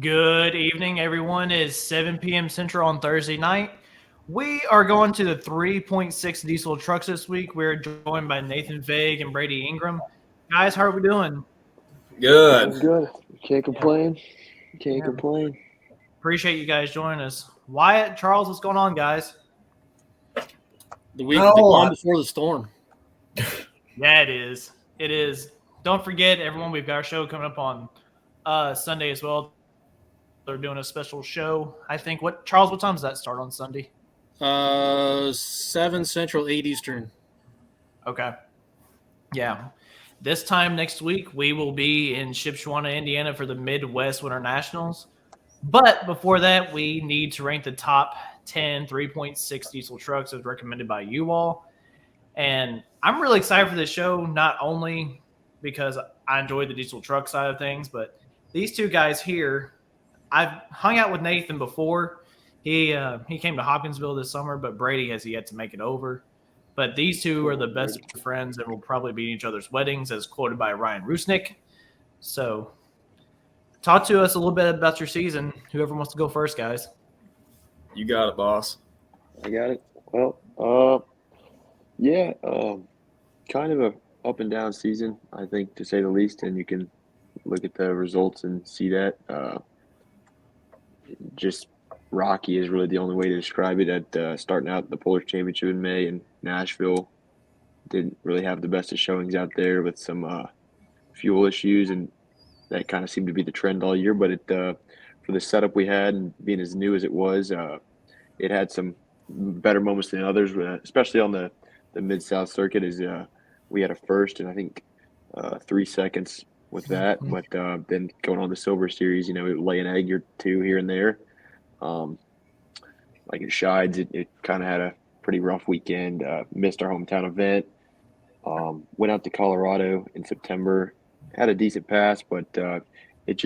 Good evening, everyone. It's 7 p.m. Central on Thursday night. We are going to the 3.6 diesel trucks this week. We're joined by Nathan Vague and Brady Ingram. Guys, how are we doing? Good. Doing good. Can't complain. Can't Yeah, complain. appreciate you guys joining us. Wyatt, Charles, what's going on, guys? The calm before the storm. Yeah, it is. It is. Don't forget, everyone, we've got our show coming up on Sunday as well. They're doing a special show. I think, Charles, what time does that start on Sunday? 7 Central, 8 Eastern. Okay. Yeah. This time next week, we will be in Shipshewana, Indiana for the Midwest Winter Nationals. But before that, we need to rank the top 10 3.6 diesel trucks as recommended by you all. And I'm really excited for this show, not only because I enjoy the diesel truck side of things, but these two guys here, I've hung out with Nathan before. He came to Hopkinsville this summer, but Brady has yet to make it over. But these two are the best of friends and will probably be in each other's weddings, as quoted by Ryan Rusnick. So, talk to us a little bit about your season. Whoever wants to go first, guys. You got it, boss. I got it. Well, yeah, kind of a up and down season, I think, to say the least. And you can look at the results and see that. Just rocky is really the only way to describe it. At starting out the Polish Championship in May in Nashville, didn't really have the best of showings out there with some fuel issues, and that kind of seemed to be the trend all year. But for the setup we had and being as new as it was, it had some better moments than others, especially on the Mid-South circuit. We had a first and I think 3 seconds with that. But then going on the Silver Series, we would lay an egg or two here and there. Like at Shides, it kind of had a pretty rough weekend. Missed our hometown event. Went out to Colorado in September. Had a decent pass, but it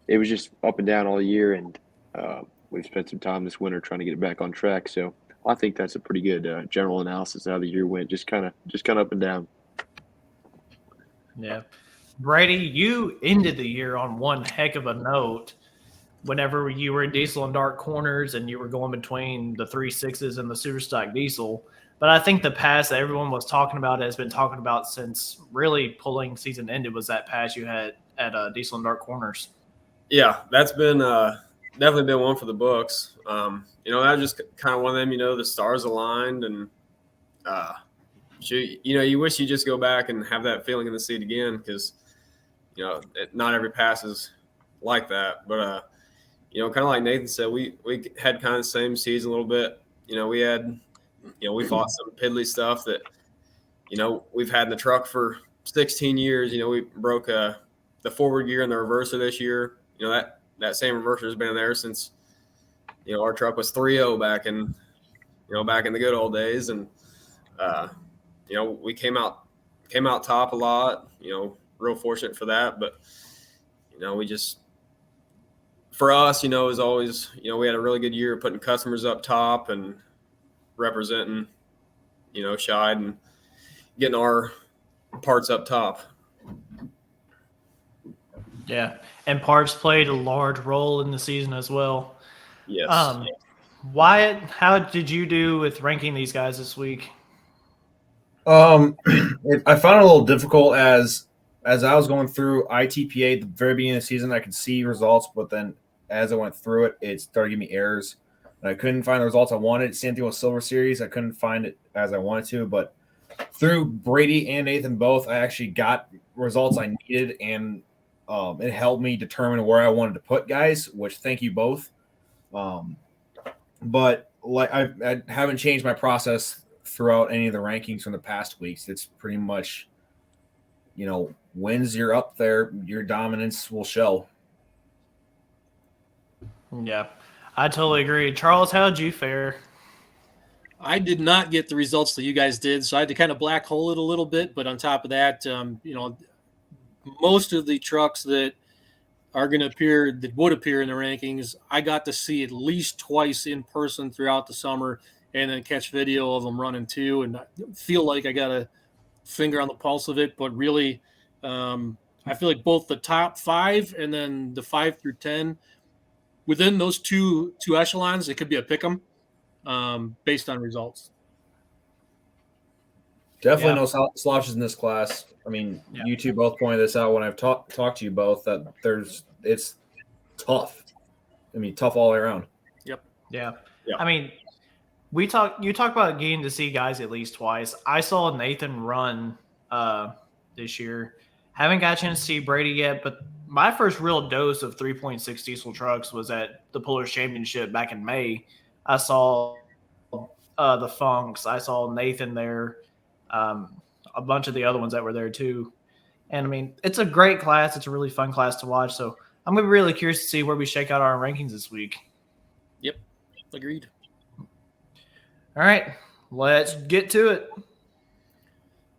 was just up and down all year, and we've spent some time this winter trying to get it back on track. So I think that's a pretty good general analysis of how the year went. Just kind of up and down. Yeah. Brady, you ended the year on one heck of a note whenever you were in diesel and dark corners and you were going between the 3.6s and the super stock diesel. But I think the pass that everyone was talking about has been talking about since really pulling season ended was that pass you had at diesel and dark corners. Yeah, that's been definitely been one for the books. That just kind of one of them, the stars aligned, and you wish you just go back and have that feeling in the seat again, because not every pass is like that. But kind of like Nathan said, we had kind of the same season a little bit. We had we fought some piddly stuff that we've had in the truck for 16 years. We broke the forward gear and the reverser this year. That same reverser has been there since our truck was 3.0 back in the good old days. And we came out top a lot, real fortunate for that. But we just, for us, it was always, we had a really good year putting customers up top and representing Scheid and getting our parts up top. Yeah, and parts played a large role in the season as well. Yes. Wyatt, how did you do with ranking these guys this week? I found it a little difficult as I was going through ITPA at the very beginning of the season. I could see results, but then as I went through it, it started giving me errors, and I couldn't find the results I wanted. Same thing with Silver Series. I couldn't find it as I wanted to, but through Brady and Nathan both, I actually got results I needed, and it helped me determine where I wanted to put guys, which thank you both. But like I haven't changed my process throughout any of the rankings from the past weeks. It's pretty much, wins you're up there, your dominance will show. Yeah, I totally agree. Charles, how did you fare? I did not get the results that you guys did, so I had to kind of black hole it a little bit. But on top of that, most of the trucks that are going to appear, that would appear in the rankings, I got to see at least twice in person throughout the summer, and then catch video of them running too, and I feel like I got a finger on the pulse of it. But really, I feel like both the top 5 and then the 5 through 10, within those two echelons, it could be a pick 'em based on results. Definitely no slouches in this class. I mean, you two both pointed this out when I've talked to you both that it's tough. I mean, tough all the way around. Yeah. Yeah. I mean, you talk about getting to see guys at least twice. I saw Nathan run this year. Haven't got a chance to see Brady yet, but my first real dose of 3.6 diesel trucks was at the Pullers Championship back in May. I saw the Funks. I saw Nathan there, a bunch of the other ones that were there too. And I mean, it's a great class. It's a really fun class to watch. So I'm going to be really curious to see where we shake out our rankings this week. Yep. Agreed. All right, let's get to it.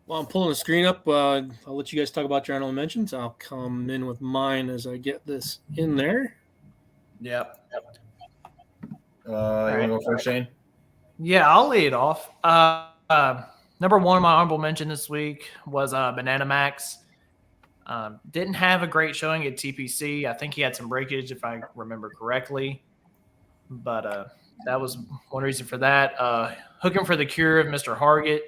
Well, I'm pulling the screen up. I'll let you guys talk about your honorable mentions. I'll come in with mine as I get this in there. Yep. You want to go first, Shane? Yeah, I'll lead off. Number one, my honorable mention this week was Banana Max. Didn't have a great showing at TPC. I think he had some breakage, if I remember correctly. But that was one reason for that. Hooking for the cure of Mr. Hargett.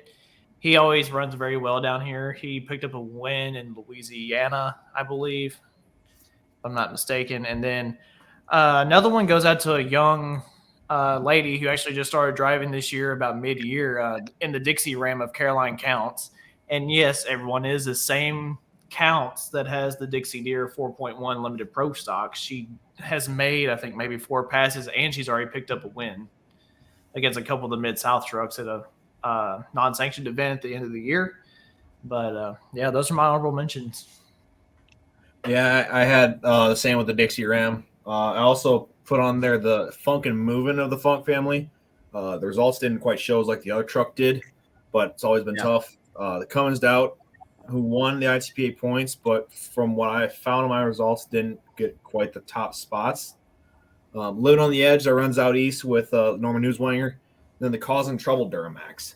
He always runs very well down here. He picked up a win in Louisiana, I believe, if I'm not mistaken. And then another one goes out to a young lady who actually just started driving this year, about mid-year, in the Dixie Ram of Caroline Counts. And yes, everyone is the same Counts that has the Dixie Deer 4.1 limited pro stock. She has made, I think, maybe 4 passes, and she's already picked up a win against a couple of the Mid-South trucks at a non-sanctioned event at the end of the year. But yeah, those are my honorable mentions. Yeah, I had the same with the Dixie Ram. I also put on there the Funk and Movin' of the Funk family. The results didn't quite show as like the other truck did, but it's always been tough. The Cummins Doubt, who won the ITPA points, but from what I found in my results, didn't get quite the top spots. Living on the Edge that runs out east with Norman Newswanger. Then the Causing Trouble Duramax.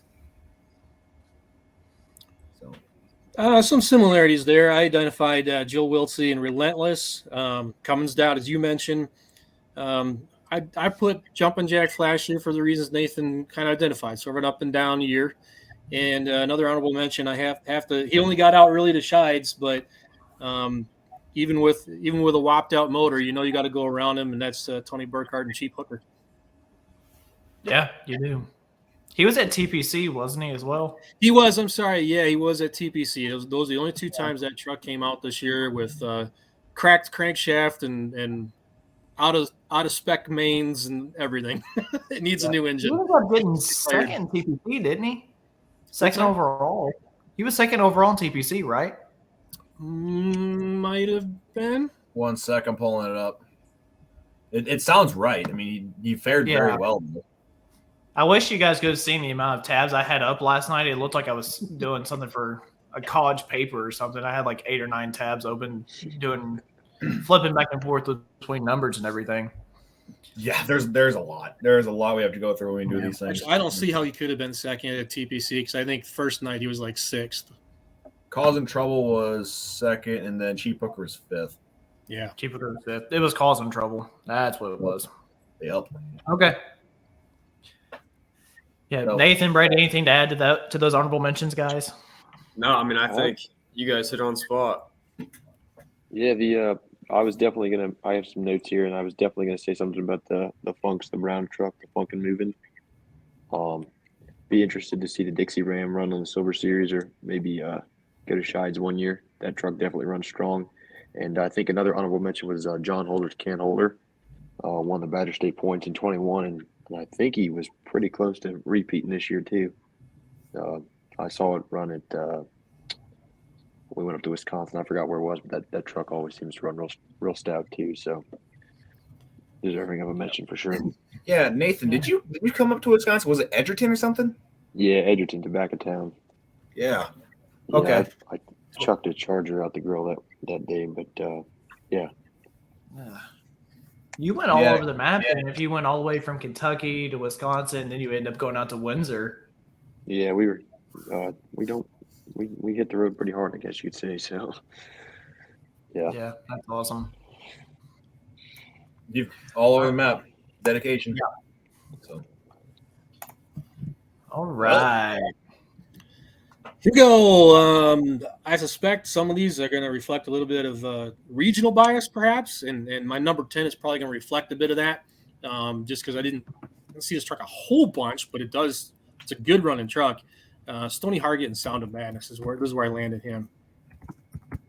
So Some similarities there. I identified Jill Wiltsey and Relentless. Cummins Doubt, as you mentioned. I put Jumpin' Jack Flasher for the reasons Nathan kind of identified, sort of an up and down year. And another honorable mention, I have to. He only got out really to Shides, but even with a whopped out motor, you got to go around him, and that's Tony Burkhardt and Cheap Hooker. Yeah, you do. He was at TPC, wasn't he, as well? He was. I'm sorry. Yeah, he was at TPC. Those are the only 2 times that truck came out this year with cracked crankshaft and out of spec mains and everything. It needs a new engine. He ended up getting second in TPC, didn't he? Second overall. He was second overall in TPC, right? Might have been. 1 sec, I'm pulling it up. It sounds right. I mean, you fared very well. I wish you guys could have seen the amount of tabs I had up last night. It looked like I was doing something for a college paper or something. I had like 8 or 9 tabs open, flipping back and forth between numbers and everything. Yeah, there's a lot. There's a lot we have to go through when we do these things. Actually, I don't see how he could have been second at TPC because I think first night he was like 6th. Causing Trouble was second, and then Cheap Hooker was 5th. Yeah. Cheap Hooker was 5th. It was Causing Trouble. That's what it was. Yep. Okay. Yeah, So, Nathan, Brady, anything to add to those honorable mentions, guys? No, I mean, I think you guys hit on spot. Yeah, I was definitely gonna. I have some notes here, and I was definitely gonna say something about the Funks, the brown truck, the Funk and Movin'. Be interested to see the Dixie Ram run on the Silver Series, or maybe go to Shides one year. That truck definitely runs strong. And I think another honorable mention was John Holder's Ken Holder, won the Badger State points in 21, and I think he was pretty close to repeating this year too. I saw it run at. We went up to Wisconsin. I forgot where it was, but that truck always seems to run real stout too. So deserving of a mention for sure. yeah, Nathan, did you come up to Wisconsin? Was it Edgerton or something? Yeah, Edgerton to back of town. Yeah. Yeah, Okay. I chucked a Charger out the grill that day, but yeah. You went all over the map, and if you went all the way from Kentucky to Wisconsin, then you end up going out to Windsor. Yeah, we were we hit the road pretty hard, I guess you could say. So Yeah. Yeah, that's awesome. You've all over the map. Dedication. So All right. Here we go. I suspect some of these are going to reflect a little bit of regional bias, perhaps, and my number 10 is probably going to reflect a bit of that, just because I didn't see this truck a whole bunch, but it does. It's a good running truck. Stony Hargett and Sound of Madness this is where I landed him.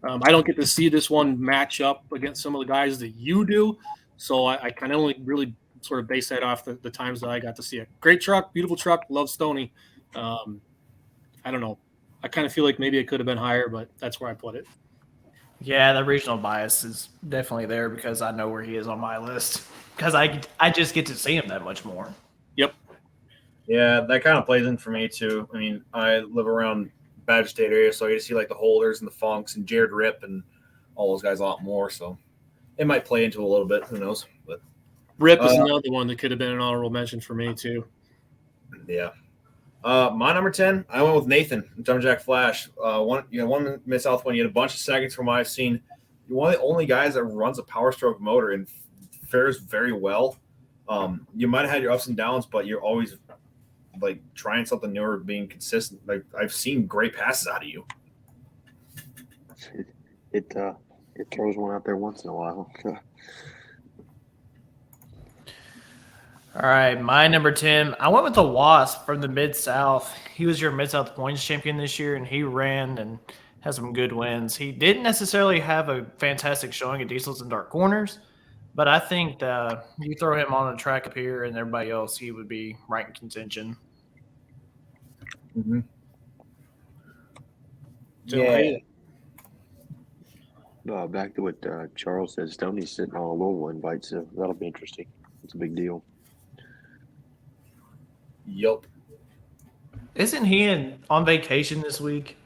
I don't get to see this one match up against some of the guys that you do, so I can only really sort of base that off the times that I got to see it. Great truck, beautiful truck, love Stony. I don't know. I kind of feel like maybe it could have been higher, but that's where I put it. Yeah, the regional bias is definitely there because I know where he is on my list because I just get to see him that much more. Yep. yeah, that kind of plays in for me too. I mean, I live around Badger State area, so I get to see like the Holders and the Funks and Jared Rip and all those guys a lot more. So it might play into a little bit. Who knows? But Rip is another one that could have been an honorable mention for me too. yeah. My number 10, I went with Nathan, Jumping Jack Flash. One Mid-South one. You had a bunch of seconds from what I've seen. You're one of the only guys that runs a Power Stroke motor and fares very well. You might have had your ups and downs, but you're always like trying something newer, being consistent. Like I've seen great passes out of you. It throws one out there once in a while. All right, my number 10. I went with the Wasp from the Mid-South. He was your Mid-South Points champion this year, and he ran and had some good wins. He didn't necessarily have a fantastic showing at Diesels and Dark Corners, but I think you throw him on a track up here and everybody else, he would be right in contention. Mm-hmm. So, Back to what Charles says, Stoney's sitting on a Louisville invite, so that'll be interesting. It's a big deal. Yup. Isn't he on vacation this week?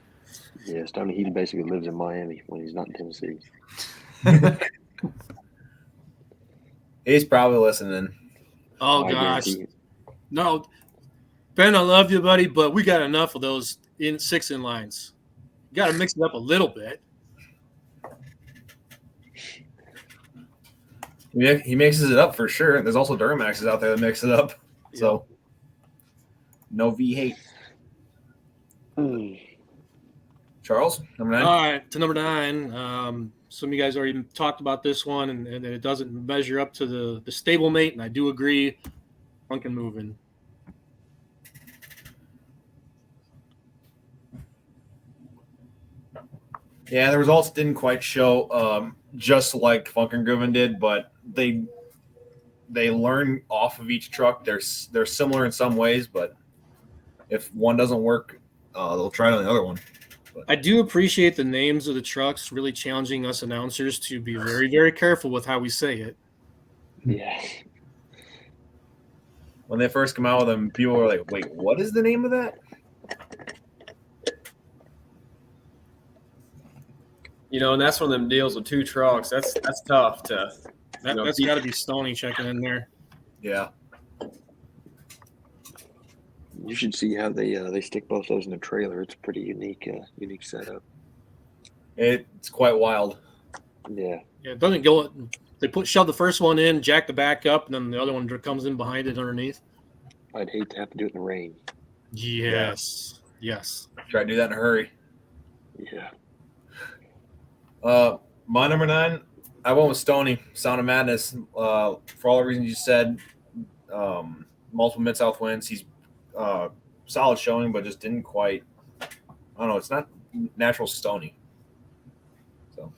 Yeah, Stoney, he basically lives in Miami when he's not in Tennessee. He's probably listening. oh I gosh, guarantee it. no, Ben, I love you, buddy, but we got enough of those six inlines. You got to mix it up a little bit. He mixes it up for sure. There's also Duramaxes out there that mix it up. So no V8. Charles, number 9. All right, to number 9. Some of you guys already talked about this one, and it doesn't measure up to the stablemate, and I do agree. Funkin' Moving. Yeah, the results didn't quite show just like Funkin' Groovin' did, but they learn off of each truck. They're similar in some ways, but if one doesn't work, they'll try it on the other one. I do appreciate the names of the trucks really challenging us announcers to be very, very careful with how we say it. Yeah. When they first come out with them, people were like, wait, what is the name of that? You know, and that's one of them deals with 2 trucks. That's tough to. That's got to be Stoney checking in there. Yeah. You should see how they stick both those in the trailer. It's a pretty unique setup. It's quite wild. Yeah. Yeah, it doesn't go. They shove the first one in, jack the back up, and then the other one comes in behind it underneath. I'd hate to have to do it in the rain. Yes. Yes. Try to do that in a hurry. Yeah. My number 9, I went with Stoney, Sound of Madness. For all the reasons you said, multiple Mid-South wins. He's solid showing, but just didn't quite. I don't know. It's not natural Stoney. So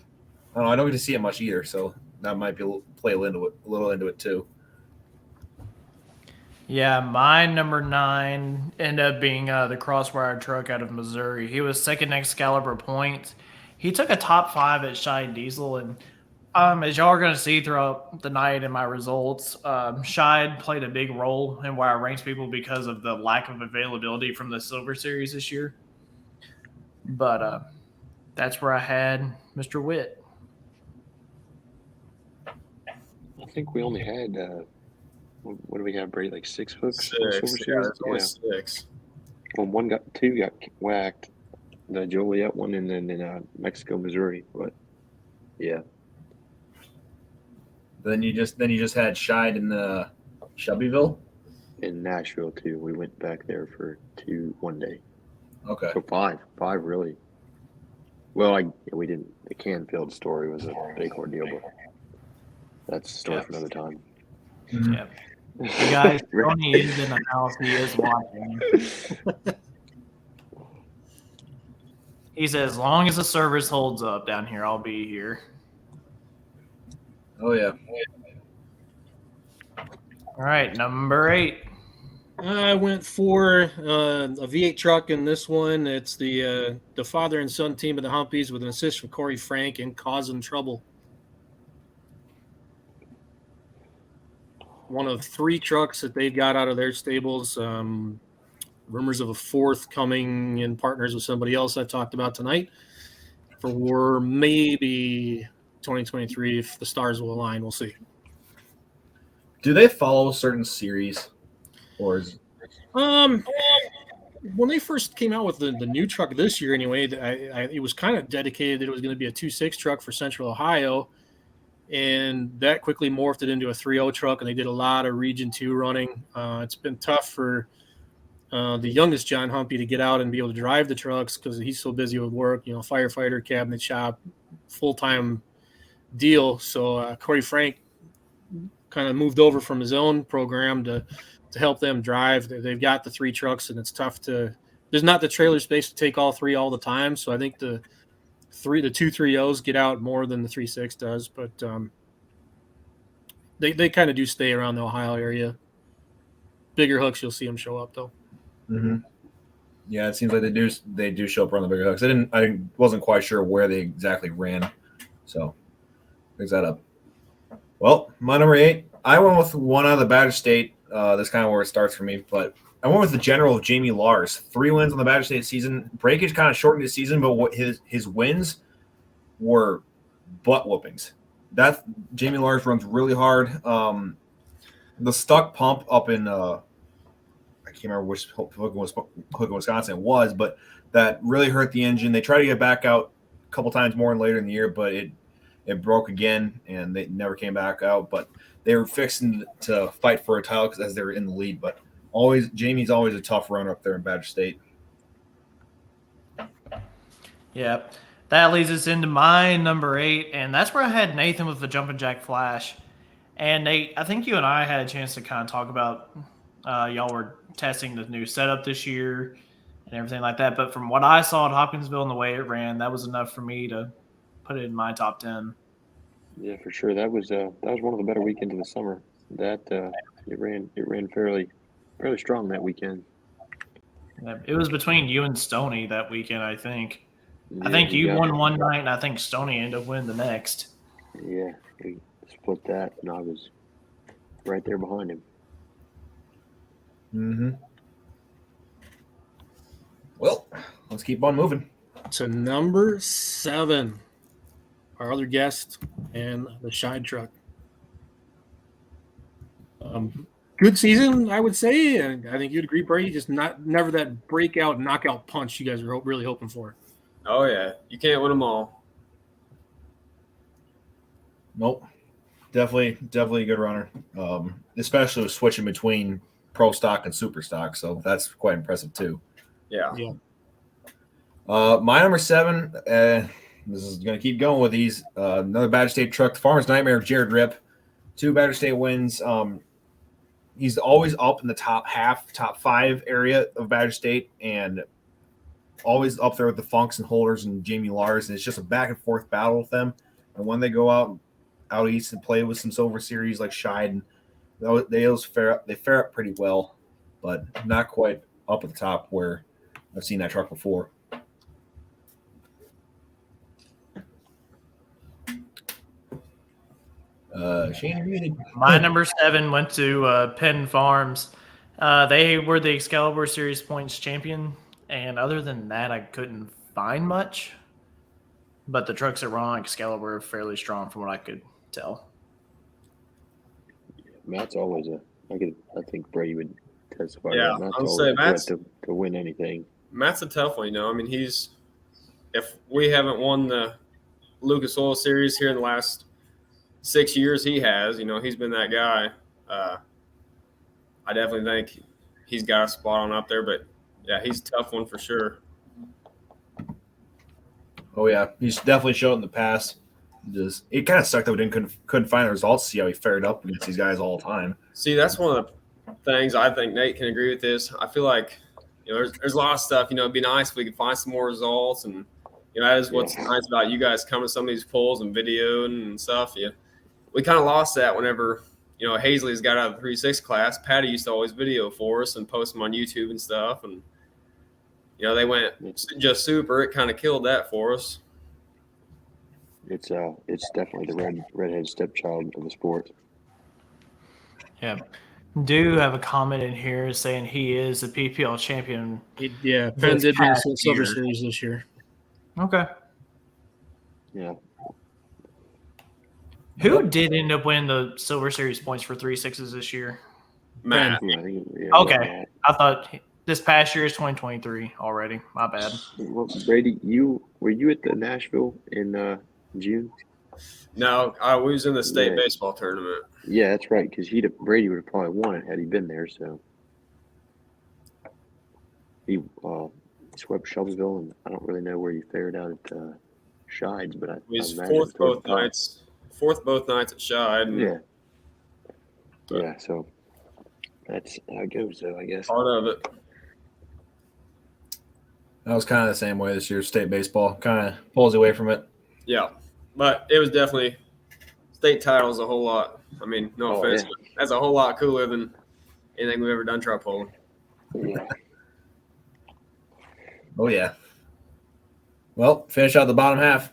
I don't get to see it much either. So that might be play a little into it too. Yeah, my number 9 ended up being the Crosswire truck out of Missouri. He was second Excalibur points. He took a top 5 at Shide Diesel, and as y'all are going to see throughout the night in my results, Shide played a big role in where I ranked people because of the lack of availability from the Silver Series this year. But that's where I had Mr. Witt. I think we only had what do we have, Brady? Like 6 hooks? 6. Yeah, there's only 6. Well, 2 got whacked. The Joliet one, and then in Mexico, Missouri. But Yeah. Then you just had Scheid in Shelbyville. In Nashville too. We went back there for 1 day. Okay. So five really. Well, we didn't. The Canfield story was a big ordeal, but that's a story for another time. Mhm. Yeah. You guys, Tony is in the house. He is watching. He says, as long as the service holds up down here, I'll be here. Oh yeah. All right, number 8. I went for a V8 truck in this one. It's the father and son team of the Humpies with an assist from Corey Frank and causing trouble. One of 3 trucks that they've got out of their stables. Rumors of a 4th coming in partners with somebody else I talked about tonight for maybe 2023 if the stars will align. We'll see. Do they follow a certain series, or is When they first came out with the new truck this year, anyway, it was kind of dedicated that it was going to be a 2.6 truck for Central Ohio, and that quickly morphed it into a 3.0 truck, and they did a lot of Region 2 running. It's been tough for the youngest John Humpy to get out and be able to drive the trucks because he's so busy with work, firefighter, cabinet shop, full-time deal. So Corey Frank kind of moved over from his own program to help them drive. They've got the 3 trucks, and it's tough there's not the trailer space to take all 3 all the time. So I think the 2 3.0s get out more than the 3.6 does, but they kind of do stay around the Ohio area. Bigger hooks, you'll see them show up though. Mm-hmm. Yeah, it seems like they do show up around the bigger hooks. I wasn't quite sure where they exactly ran, so brings that up. Well, my number 8, I went with one out of the Badger State. That's kind of where it starts for me, but I went with the general of Jamie Lars. 3 wins on the Badger State season. Breakage kind of shortened his season, but what his wins were butt whoopings. That Jamie Lars runs really hard. The stuck pump up in I can't remember which Hook, Wisconsin it was, but that really hurt the engine. They tried to get back out a couple times more and later in the year, but it broke again, and they never came back out. But they were fixing to fight for a title as they were in the lead. But Jamie's always a tough runner up there in Badger State. Yeah, that leads us into my number 8, and that's where I had Nathan with the Jumpin' Jack Flash. And Nate, I think you and I had a chance to kind of talk about y'all were testing the new setup this year and everything like that. But from what I saw at Hopkinsville and the way it ran, that was enough for me to put it in my top 10. Yeah, for sure. That was one of the better weekends of the summer. That it ran fairly strong that weekend. Yeah, it was between you and Stoney that weekend, I think. Yeah, I think you got won one night, and I think Stoney ended up winning the next. Yeah, we split that, and I was right there behind him. Mm-hmm. Well, let's keep on moving. To number 7, our other guest and the Scheid truck. Good season, I would say, and I think you'd agree, Brady. Just never that breakout, knockout punch you guys were really hoping for. Oh yeah, you can't win them all. Nope. Definitely a good runner. Especially with switching between pro stock and super stock. So that's quite impressive too. Yeah. My number 7, this is going to keep going with these. Another Badger State truck, the Farmer's Nightmare of Jared Ripp. 2 Badger State wins. He's always up in the top 5 area of Badger State, and always up there with the Funks and Holders and Jamie Lars. And it's just a back and forth battle with them. And when they go out east and play with some silver series like Scheid, they fare up pretty well, but not quite up at the top where I've seen that truck before. Shane, My number 7 went to Penn Farms. They were the Excalibur Series points champion, and other than that, I couldn't find much. But the trucks that were on Excalibur are fairly strong from what I could tell. Matt's always I think Brady would testify. Yeah, Matt's I'll always say a Matt's- threat to win anything. Matt's a tough one, I mean, if we haven't won the Lucas Oil Series here in the last 6 years. He has, he's been that guy. I definitely think he's got a spot on up there, but yeah, he's a tough one for sure. Oh yeah, he's definitely showed in the past. Just it kind of sucked that we couldn't find the results to see how he fared up against these guys all the time. See, that's one of the things I think Nate can agree with this. I feel like there's a lot of stuff. It'd be nice if we could find some more results, and that is what's nice about you guys coming to some of these polls and video and stuff. We kind of lost that whenever Hazley's got out of the 3-6 class. Patty used to always video for us and post them on YouTube and stuff, and they went just super. It kind of killed that for us. It's definitely the redhead stepchild of the sport. Yeah. Do have a comment in here saying he is a PPL champion. Penn did win the Silver Series this year. Okay. Yeah. Who did end up winning the Silver Series points for 3-6s this year? Matt. Okay. I thought this past year is 2023 already. My bad. Well, Brady, were you at the Nashville in June? No, we was in the state baseball tournament. Yeah, that's right. Because Brady would have probably won it had he been there. So he swept Shelbyville, and I don't really know where he fared out at Shides, but he was fourth both nights. Fourth both nights at Shide. Yeah. So that's how it goes, though. I guess part of it. That was kind of the same way this year. State baseball kind of pulls away from it. Yeah, but it was definitely state titles a whole lot. I mean, no offense, but that's a whole lot cooler than anything we've ever done trout polling. Yeah. Oh yeah. Well, finish out the bottom half.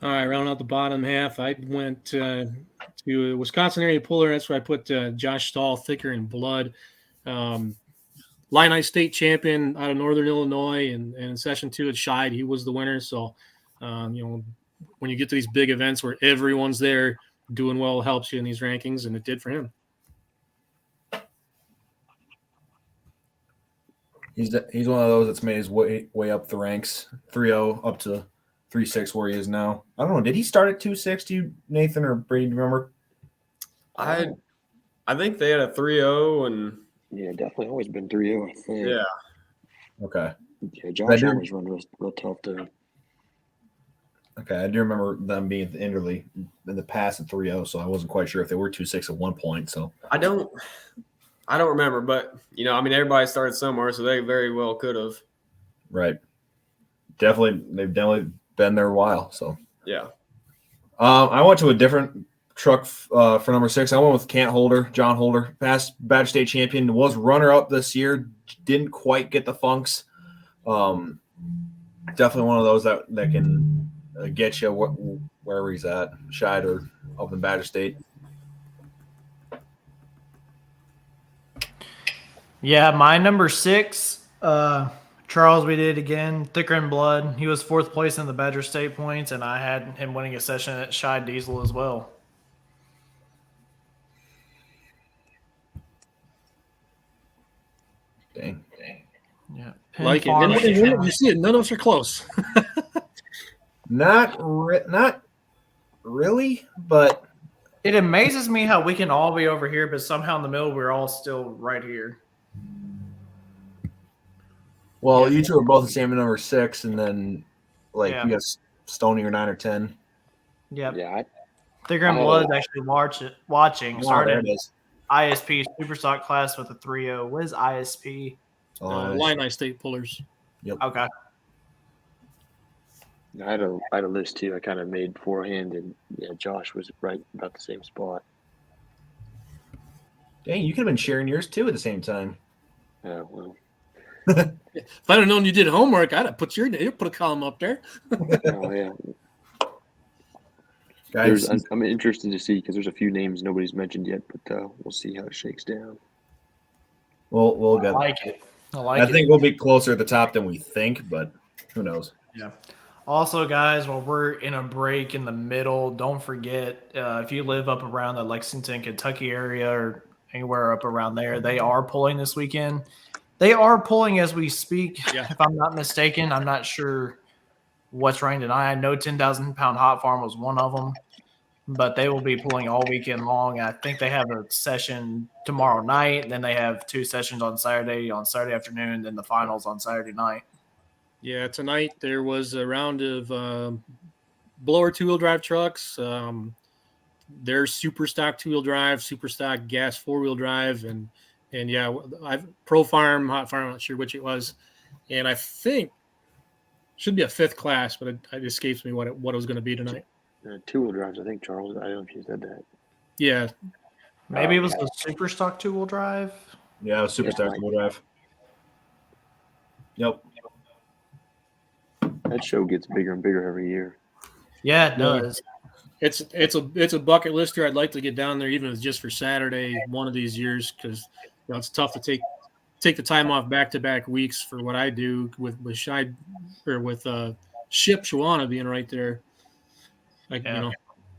All right, rounding out the bottom half, I went to Wisconsin area puller. That's where I put Josh Stahl, Thicker in Blood. Illini state champion out of Northern Illinois, and in session 2 at Shide, he was the winner. So, when you get to these big events where everyone's there doing well, helps you in these rankings, and it did for him. He's one of those that's made his way up the ranks, 3-0 up to 3-6 where he is now. I don't know. Did he start at 2-6? Do you, Nathan or Brady, do you remember? I think they had a 3-0 and definitely always been 3-0. I think. Yeah. Okay. Yeah, Josh always run real tough too. Okay, I do remember them being at the Enderley in the past at 3-0, so I wasn't quite sure if they were 2-6 at one point. So I don't remember, but everybody started somewhere, so they very well could have. right, they've definitely been there a while. So yeah, I went to a different truck for number 6. I went with John Holder, past Badger State champion, was runner up this year, didn't quite get the funks. Definitely one of those that can get you wherever he's at, Shide or up in Badger State. Yeah, my number 6, Charles, we did again. Thicker in Blood. He was 4th place in the Badger State points, and I had him winning a session at Shide Diesel as well. Dang. Yeah. Like it. And you see it. None of us are close. Not really, but It amazes me how we can all be over here, but somehow in the middle we're all still right here. well, you two are both the same at number 6, and then you got Stoney or 9 or 10. Yep. Yeah. Thicker in Blood is actually watching. Oh, there Started it is. ISP Superstock class with a 3-0. What is ISP? Illini state pullers. Okay. I had a list too. I kind of made beforehand, and Josh was right about the same spot. Dang, you could have been sharing yours too at the same time. Well, If I'd have known you did homework, I'd have put a column up there. oh yeah. Guys, I'm interested to see because there's a few names nobody's mentioned yet, but we'll see how it shakes down. we'll I get. like it. I think we'll be closer at the top than we think, but who knows? Yeah. Also, guys, while we're in a break in the middle, don't forget if you live up around the Lexington, Kentucky area or anywhere up around there, they are pulling this weekend. They are pulling as we speak, Yeah. if I'm not mistaken. I'm not sure what's ranked tonight. I know 10,000-pound hot farm was one of them, but they will be pulling all weekend long. I think they have a session tomorrow night, and then they have 2 sessions on Saturday afternoon, then the finals on Saturday night. Yeah, tonight there was a round of blower 2-wheel drive trucks. There's super stock 2-wheel drive, super stock gas 4-wheel drive, and yeah, I've Pro Farm, Hot Farm, I'm not sure which it was, and I think should be a 5th class, but it escapes me what it was going to be tonight. 2-wheel drives, I think, Charles. I don't know if you said that. Yeah, Maybe it was the super stock 2-wheel drive. Yeah, Superstar Wheel Drive. Yep. That show gets bigger and bigger every year. Yeah, it does. it's a bucket lister. I'd like to get down there, even if it's just for Saturday one of these years, because it's tough to take the time off back-to-back weeks for what I do with Ship Shawana being right there. Like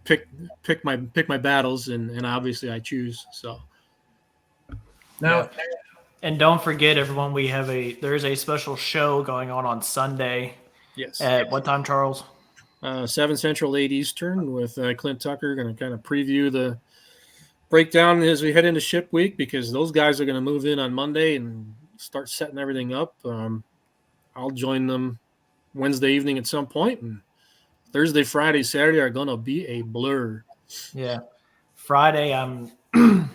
pick my battles, and obviously I choose. So Now, And don't forget, everyone, there's a special show going on Sunday. yes, At what time, Charles? 7 Central, 8 Eastern, with Clint Tucker. Going to kind of preview the breakdown as we head into Ship Week, because those guys are going to move in on Monday and start setting everything up. I'll join them Wednesday evening at some point, and Thursday, Friday, Saturday are going to be a blur. Yeah, Friday. I'm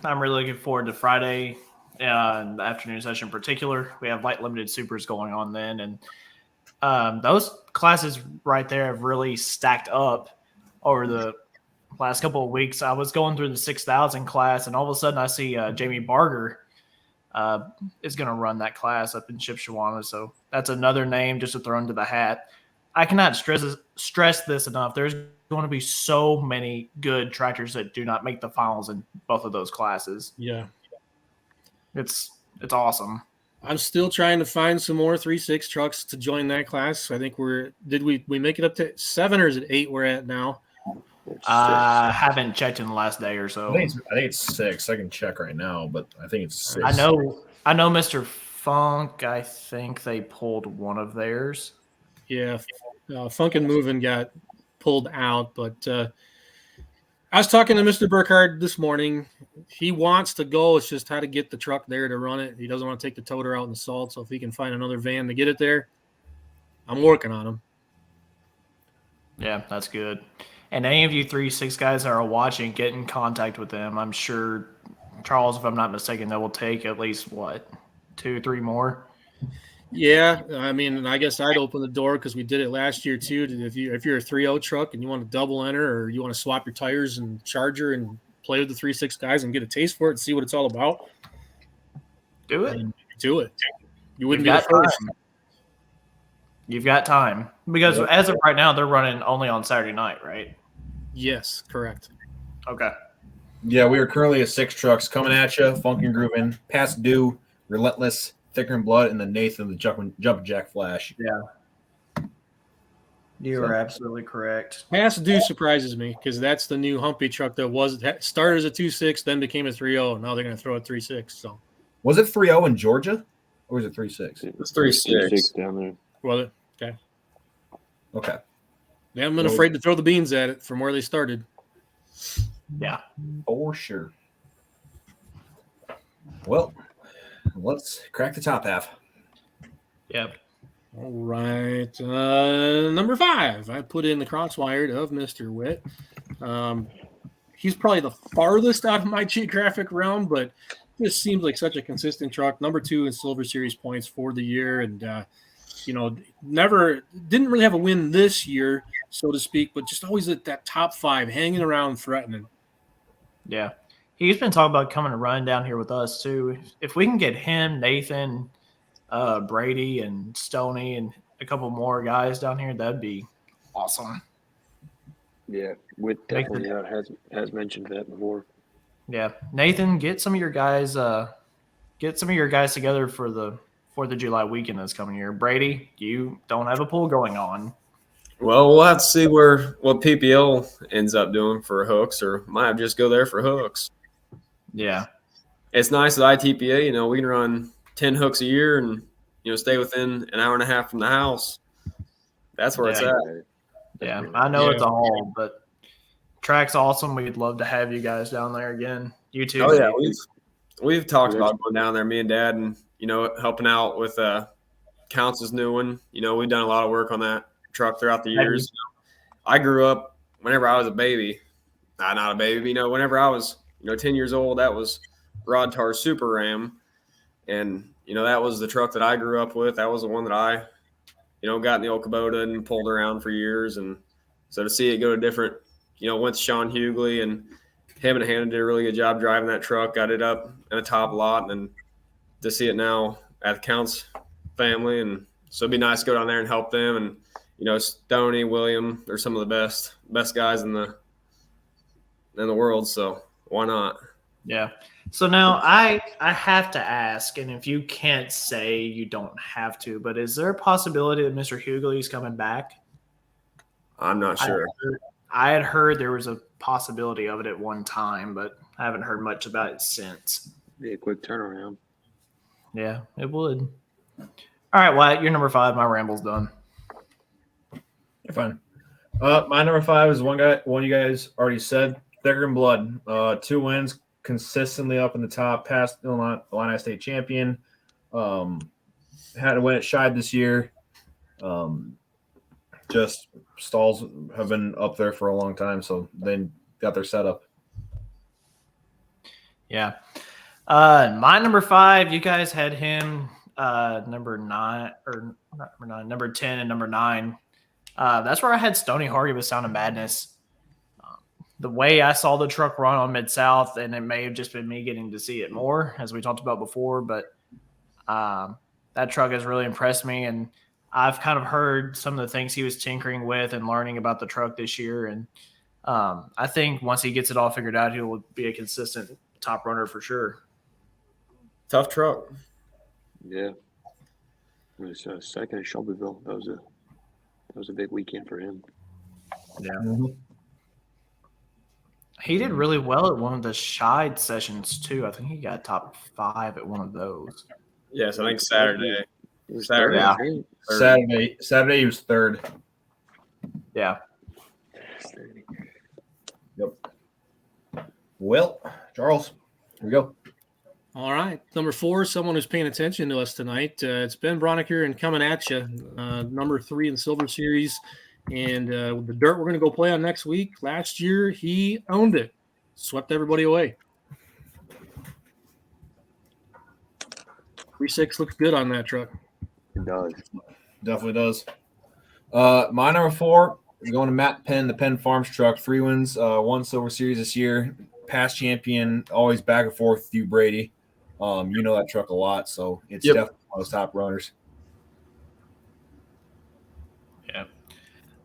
really looking forward to Friday, the afternoon session in particular. We have light limited supers going on then, and those classes right there have really stacked up over the last couple of weeks. I was going through the 6,000 class, and all of a sudden I see Jamie Barger is going to run that class up in Shipshewana. So that's another name just to throw into the hat. I cannot stress this enough. There's going to be so many good tractors that do not make the finals in both of those classes. Yeah. It's awesome. I'm still trying to find some more 3.6 trucks to join that class. I think did we make it up to 7 or is it 8 we're at now? I haven't checked in the last day or so. I think it's 6. I can check right now, but I think it's 6. I know Mr. Funk, I think they pulled one of theirs. Yeah. Funk and Moving got pulled out, but I was talking to Mr. Burkhardt this morning. He wants to go. It's just how to get the truck there to run it. He doesn't want to take the toter out in the salt. So if he can find another van to get it there, I'm working on him. Yeah, that's good. And any of you 3.6 guys that are watching, get in contact with them. I'm sure, Charles, if I'm not mistaken, that will take at least, 2 or 3 more? Yeah, I mean, I guess I'd open the door because we did it last year too. If you're a 3.0 truck and you want to double enter, or you want to swap your tires and charger and play with the 3.6 guys and get a taste for it and see what it's all about, Do it. do it. You wouldn't You've be the first. You've got time. Because as of right now, they're running only on Saturday night, right? Yes, correct. Okay. Yeah, we are currently at 6 trucks coming at you, funky and grooving, past due, relentless, thicker in blood, and the Nathan, the jump jack flash. Yeah. You are absolutely correct. Past due surprises me because that's the new Humpy truck that started as a 2.6, then became a 3.0. Now they're going to throw a 3.6. So Was it 3.0 in Georgia, or was it 3.6? It's 3.6 down there. well, okay. Okay. They haven't been afraid to throw the beans at it from where they started. Yeah. For sure. Well, let's crack the top half. Yep. All right. Number 5, I put in the Crosswired of Mr. Witt. He's probably the farthest out of my geographic realm, but this seems like such a consistent truck. Number 2 in Silver Series points for the year, and didn't really have a win this year, so to speak, but just always at that top 5, hanging around, threatening. Yeah. He's been talking about coming and running down here with us, too. If we can get him, Nathan, Brady, and Stoney, and a couple more guys down here, that'd be awesome. Yeah, Witt definitely has mentioned that before. Yeah. Nathan, get some of your guys together for the 4th of July weekend that's coming here. Brady, you don't have a pool going on. Well, we'll have to see what PPL ends up doing for hooks, or might just go there for hooks. Yeah. It's nice at ITPA, we can run 10 hooks a year and, stay within an hour and a half from the house. That's where it's Yeah. at. Yeah, I know it's Yeah. a haul, but track's awesome. We'd love to have you guys down there again. You too. Oh yeah, Steve. we've talked about going down there, me and Dad, and helping out with Counts' new one. We've done a lot of work on that truck throughout the Have you? years. I grew up whenever I was a baby. Not a baby, whenever I was 10 years old, that was Rod Tar's Super Ram, and that was the truck that I grew up with. That was the one that I got in the old Kubota and pulled around for years. And so to see it go to different, went to Sean Hughley, and him and Hannah did a really good job driving that truck, got it up in a top lot, and then to see it now at the Counts family. And so it'd be nice to go down there and help them. And, Stoney, William, they're some of the best guys in the world. So why not? Yeah. So now I have to ask, and if you can't say, you don't have to, but is there a possibility that Mr. Hughley's coming back? I'm not sure. I had heard there was a possibility of it at one time, but I haven't heard much about it since. Be a quick turnaround. Yeah, it would. All right, Wyatt, you're number 5. My ramble's done. You're fine. My number 5 is one you guys already said. Thicker in Blood. 2 wins, consistently up in the top, past Illini State champion. Had to win at Shied this year. Just stalls have been up there for a long time, so they got their setup. Yeah. My number 5, you guys had him number 9, or not number 9, number 10 and number 9. That's where I had Stoney Hardy with Sound of Madness. The way I saw the truck run on Mid-South, and it may have just been me getting to see it more, as we talked about before, but that truck has really impressed me, and I've kind of heard some of the things he was tinkering with and learning about the truck this year, and I think once he gets it all figured out, he will be a consistent top runner for sure. Tough truck. Yeah. It was second at Shelbyville. That was a big weekend for him. Yeah. Mm-hmm. He did really well at one of the Shied sessions too. I think he got top 5 at one of those. Yes, I think Saturday. It was Saturday. Yeah. Third. Saturday he was 3rd. Yeah. Well, Charles, here we go. All right. Number 4, someone who's paying attention to us tonight. It's Ben Broniker and coming at you. Number 3 in Silver Series. And the dirt we're going to go play on next week, last year, he owned it. Swept everybody away. 3.6 looks good on that truck. It does. Definitely does. My number 4 is going to Matt Penn, the Penn Farms truck. 3 wins, 1 Silver Series this year. Past champion, always back and forth with you, Brady. You know that truck a lot, so it's definitely one of those top runners. Yeah.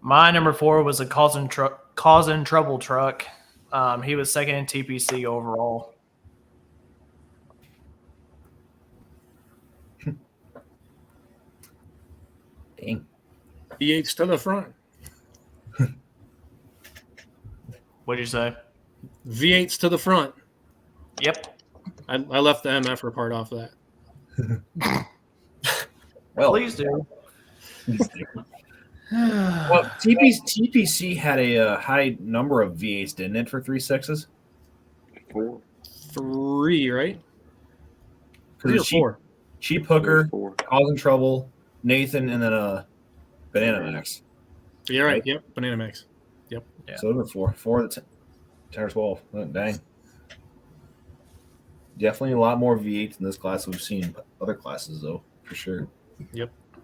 My number 4 was a causing trouble truck. He was second in TPC overall. Dang. V8s to the front. What'd you say? V8s to the front. Yep. I left the MF part off of that. Well, Please do. well, TPC had a high number of V8s, didn't it, for 3.6s? 4. 3, right? 3 or 4. Cheap Hooker, 4. Causing Trouble, Nathan, and then Banana Max. You're right. Yep. Banana Max. Yeah. So those are 4 of the 10 or 12. Oh, dang. Definitely a lot more V8s in this class than we've seen in other classes, though, for sure.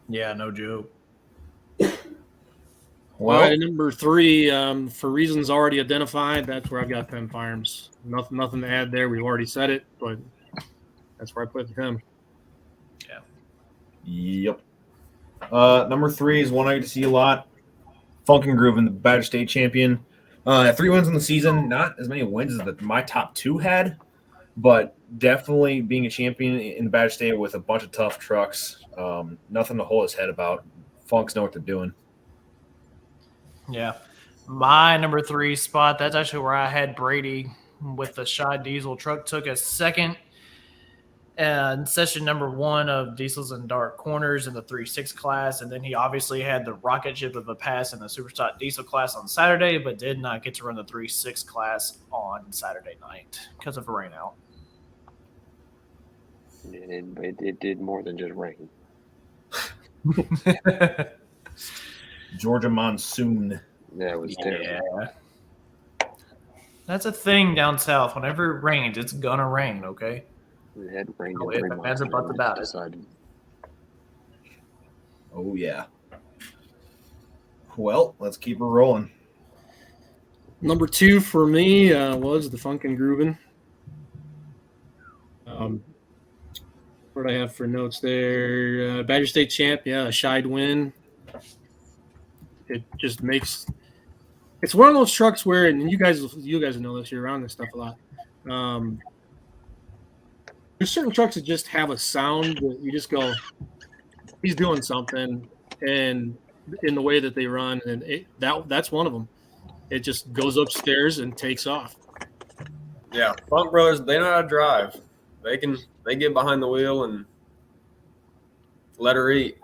Yeah, no joke. All right, and number 3, for reasons already identified, that's where I've got Penn Farms. Nothing to add there. We've already said it, but that's where I put him. Yep. Number 3 is one I get to see a lot. Funkin' Groove, the Badger State champion. 3 wins in the season. Not as many wins as my top 2 had, but definitely being a champion in the Badger State with a bunch of tough trucks. Nothing to hold his head about. Funks know what they're doing. Yeah. My number 3 spot, that's actually where I had Brady with the Shied diesel truck. Took a second. and session number 1 of Diesels and Dark Corners in the 3.6 class. And then he obviously had the rocket ship of a pass in the Superstock Diesel class on Saturday, but did not get to run the 3.6 class on Saturday night because of a rain out. And it did more than just rain. Georgia monsoon. Yeah, it was terrible. Yeah. That's a thing down south. Whenever it rains, it's going to rain, okay? It had rained Oh, in it 3 has months. a butt about it. Decided. Oh, yeah. Well, let's keep her rolling. Number 2 for me was the Funkin' Groovin'. What do I have for notes there? Badger State champ, yeah, a shied win. It just makes – it's one of those trucks where – and you guys know this. You're around this stuff a lot. There's certain trucks that just have a sound that you just go, he's doing something, and in the way that they run, and that's one of them. It just goes upstairs and takes off. Yeah, Funk Brothers, they know how to drive. They get behind the wheel and let her eat.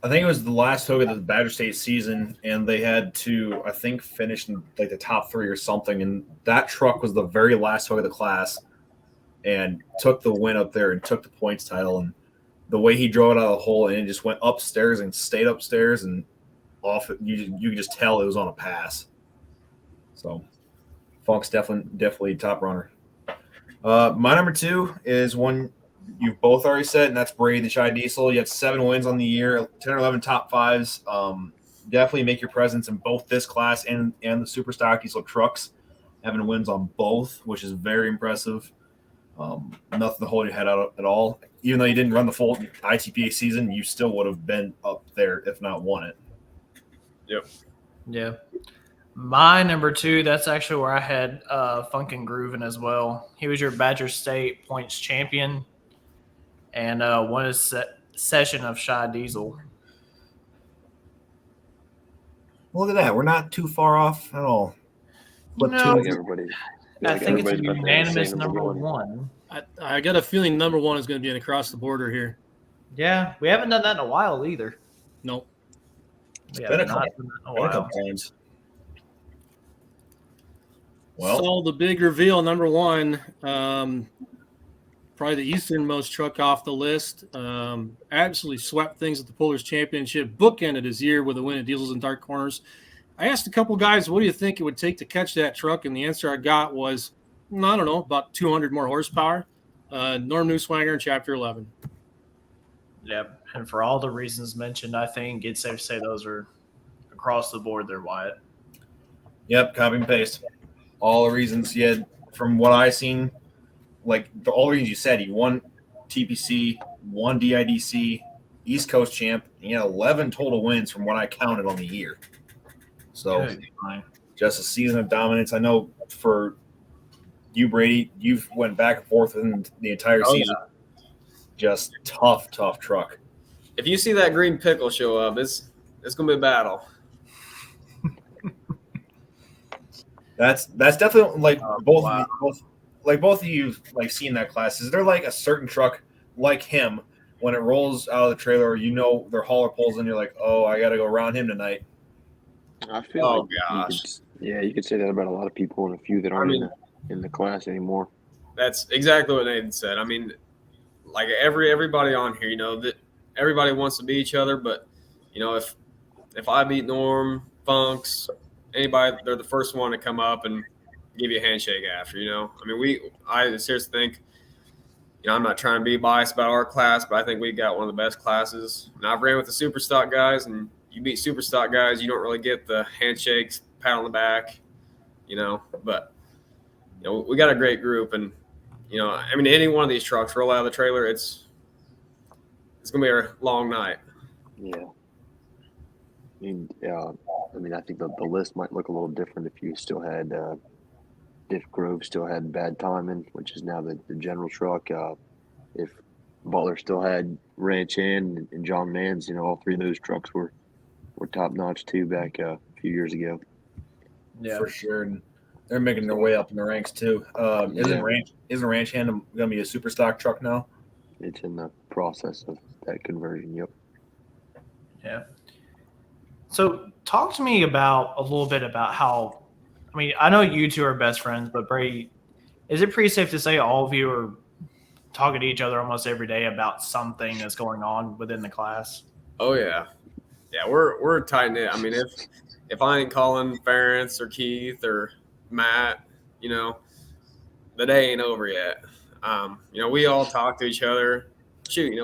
I think it was the last hook of the Badger State season, and they had to, I think, finish in like the top 3 or something. And that truck was the very last hook of the class, and took the win up there and took the points title. And the way he drove it out of the hole, and it just went upstairs and stayed upstairs and off. You could just tell it was on a pass. So, Funk's definitely top runner. My number 2 is one you've both already said, and that's Brady the Shy Diesel. You have 7 wins on the year, 10 or 11 top 5s. Definitely make your presence in both this class and the Super Stock Diesel trucks, having wins on both, which is very impressive. Nothing to hold your head out at all. Even though you didn't run the full ITPA season, you still would have been up there, if not won it. Yep. Yeah. My number 2, that's actually where I had Funkin' Groovin' as well. He was your Badger State points champion and won a session of Shy Diesel. Look at that. We're not too far off at all. Flip No. two. I think everybody. I think it's a everybody's about to have the unanimous same number one. 1. I got a feeling number 1 is going to be an across the border here. Yeah, we haven't done that in a while either. Nope. We been have a not couple- done that in a Been a while. couple times. Well, So the big reveal, number 1, probably the easternmost truck off the list. Absolutely swept things at the Pullers Championship. Bookended his year with a win at Diesels and Dark Corners. I asked a couple guys, what do you think it would take to catch that truck? And the answer I got was, I don't know, about 200 more horsepower. Norm Newswanger in Chapter 11. Yep. And for all the reasons mentioned, I think it's safe to say those are across the board there, Wyatt. yep, copy and paste. All the reasons he had, from what I seen, like all the reasons you said, he won TPC, won DIDC, East Coast champ, and he had 11 total wins from what I counted on the year. So Good. just a season of dominance. I know for you, Brady, you've went back and forth in the entire season. Just tough truck. If you see that green pickle show up, it's gonna be a battle. That's definitely like both wow. both of you like seeing that class. Is there like a certain truck like him when it rolls out of the trailer, you know their hauler pulls in, you're like, oh, I got to go around him tonight. I feel Oh, like gosh. you could say that about a lot of people and a few that aren't in the class anymore. That's exactly what Nathan said. I mean, like everybody on here, that everybody wants to beat each other, but if I beat Norm, Funks, anybody, they're the first one to come up and give you a handshake after. I mean, I seriously think, I'm not trying to be biased about our class, but I think we got one of the best classes. And I've ran with the super stock guys, and you beat super stock guys, you don't really get the handshakes, pat on the back, but we got a great group, and I mean, any one of these trucks roll out of the trailer, it's gonna be a long night. Yeah. I mean, I think the list might look a little different if you still had Diff Grove still had Bad Timing, which is now the general truck. If Butler still had Ranch Inn and John Mann's, all 3 of those trucks were top notch too back a few years ago. Yeah. For sure. And They're making their way up in the ranks too. Isn't Ranch Hand going to be a super stock truck now? It's in the process of that conversion. Yep. Yeah. So talk to me about a little bit about how. I mean, I know you two are best friends, but Brady, is it pretty safe to say all of you are talking to each other almost every day about something that's going on within the class? Oh yeah, yeah. We're tight knit. I mean, if I ain't calling Ference or Keith or Matt, the day ain't over yet. We all talk to each other. Shoot,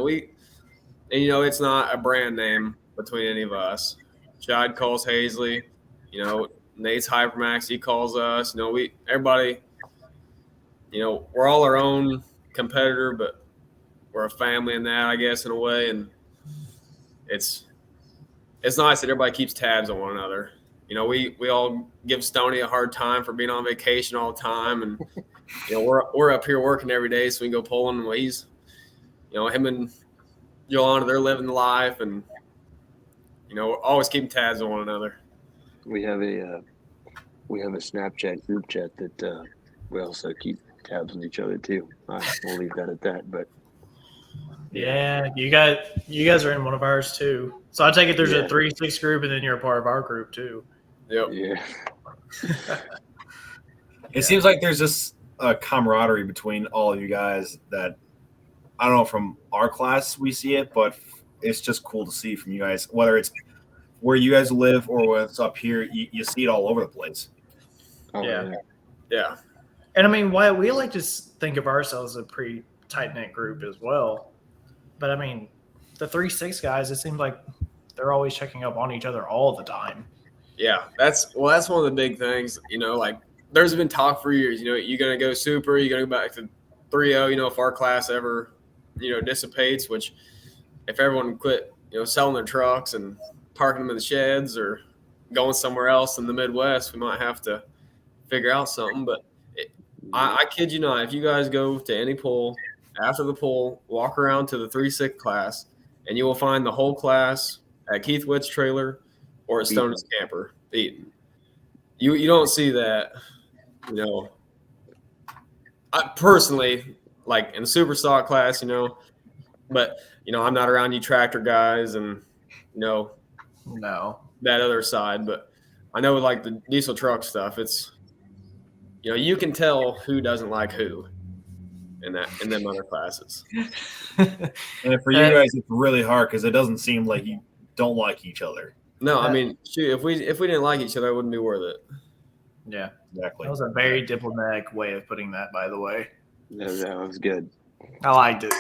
it's not a brand name between any of us. Chad calls Hazley, Nate's Hypermax, he calls us. Everybody, we're all our own competitor, but we're a family in that, I guess, in a way. And it's nice that everybody keeps tabs on one another. We all give Stoney a hard time for being on vacation all the time, and we're up here working every day, so we can go pulling. Well, he's, him and Yolanda, they're living the life, and always keeping tabs on one another. We have a Snapchat group chat that we also keep tabs on each other too. We'll leave that at that. But yeah, you guys are in one of ours too. So I take it there's Yeah. a 3-6 group, and then you're a part of our group too. Yep. yeah, It seems like there's this camaraderie between all of you guys that I don't know, from our class we see it, but it's just cool to see from you guys, whether it's where you guys live or whether it's up here, you see it all over the place. oh, Yeah. Yeah. And I mean, why we like to think of ourselves as a pretty tight knit group as well. But I mean, the 3-6 guys, it seems like they're always checking up on each other all the time. Yeah, that's one of the big things. Like there's been talk for years. You're gonna go super. You're gonna go back to 3-0. If our class ever, dissipates, which if everyone quit, selling their trucks and parking them in the sheds or going somewhere else in the Midwest, we might have to figure out something. But I kid you not, if you guys go to any pool after the pool, walk around to the 3-6 class, and you will find the whole class at Keith Witt's trailer or at Stoney's camper eating. You don't see that, I personally, like in the super stock class, but I'm not around you tractor guys and No. that other side, but I know like the diesel truck stuff, it's you can tell who doesn't like who in them other classes. And for you guys, it's really hard because it doesn't seem like you don't like each other. No, I mean, shoot, if we didn't like each other, it wouldn't be worth it. Yeah. Exactly. That was a very diplomatic way of putting that, by the way. that was good. I liked it.